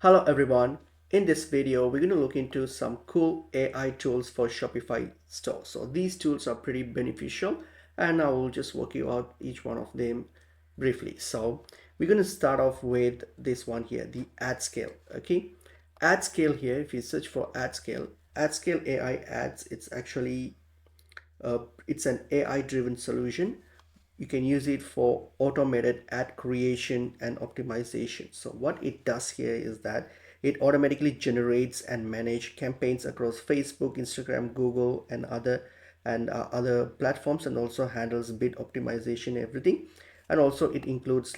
Hello everyone. In this video, we're going to look into some cool AI tools for Shopify Store. So these tools are pretty beneficial and I will just walk you out each one of them briefly. So we're going to start off with this one here, the ad scale. Okay. Ad scale here, if you search for ad scale AI ads, it's an AI driven solution. You can use it for automated ad creation and optimization. So what it does here is that it automatically generates and manage campaigns across Facebook, Instagram, Google, and other platforms, and also handles bid optimization, everything. And also it includes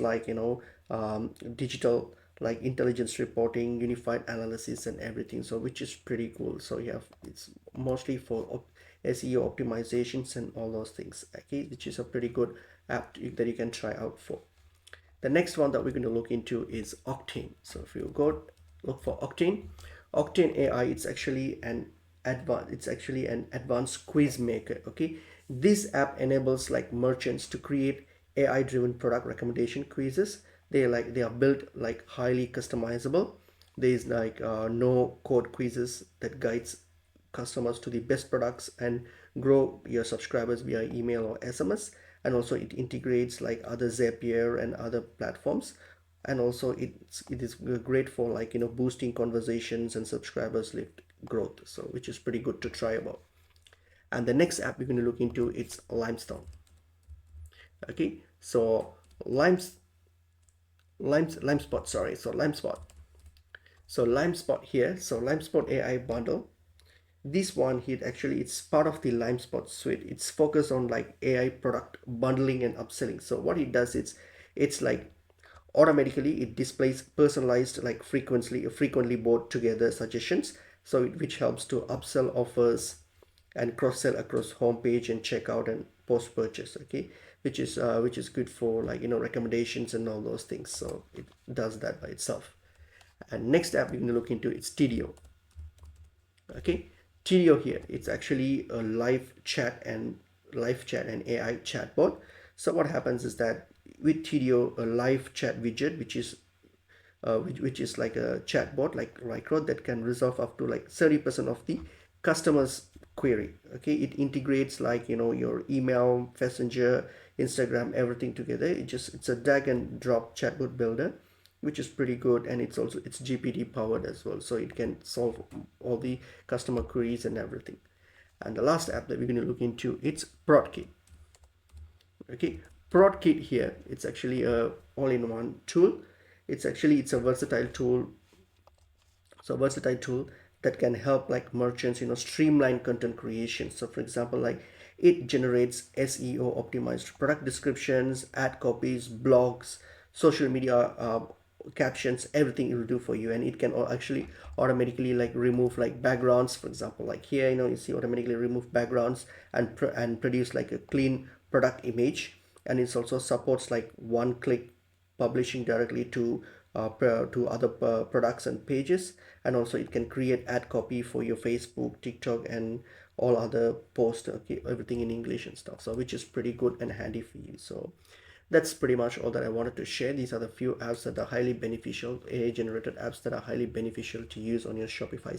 digital like intelligence reporting, unified analysis, and everything. So which is pretty cool. So you have it's mostly for SEO optimizations and all those things. Okay, which is a pretty good app that you can try out for. The next one that we're going to look into is Octane. So if you go look for Octane AI, it's actually an advanced quiz maker. Okay, this app enables like merchants to create AI driven product recommendation quizzes. They are built like highly customizable. There is no code quizzes that guides customers to the best products and grow your subscribers via email or SMS. And also it integrates like other Zapier and other platforms. And also it is great for boosting conversations and subscribers lift growth. So which is pretty good to try about. And the next app we're going to look into, it's Limestone. Okay, so Limespot, sorry. So Limespot here. So Limespot AI bundle, this one here actually it's part of the Limespot suite. It's focused on like AI product bundling and upselling. So what it does is it's like automatically it displays personalized like frequently bought together suggestions, so which helps to upsell offers and cross-sell across homepage and checkout and post purchase. Okay, which is good for recommendations and all those things. So it does that by itself. And next app we're going to look into, it's TDO. Okay, TDO here, it's actually a live chat and AI chatbot. So what happens is that with TDO, a live chat widget, which is like a chatbot like Rycroft that can resolve up to like 30% of the customer's query. Okay, it integrates your email, messenger, Instagram, everything together. It's a drag and drop chatbot builder, which is pretty good, and it's GPT powered as well, so it can solve all the customer queries and everything. And the last app that we're going to look into, it's ProdKit. Okay, ProdKit here, it's actually a all-in-one tool. It's a versatile tool. So versatile tool that can help like merchants streamline content creation. So for example, like it generates SEO optimized product descriptions, ad copies, blogs, social media captions, everything it will do for you. And it can actually automatically like remove like backgrounds. For example, like here you see automatically remove backgrounds and produce like a clean product image. And it also supports like one click publishing directly to other products and pages. And also it can create ad copy for your Facebook, TikTok, and all other posts. Okay, everything in English and stuff, so which is pretty good and handy for you. So that's pretty much all that I wanted to share. These are the few apps that are highly beneficial, AI generated apps that are highly beneficial to use on your Shopify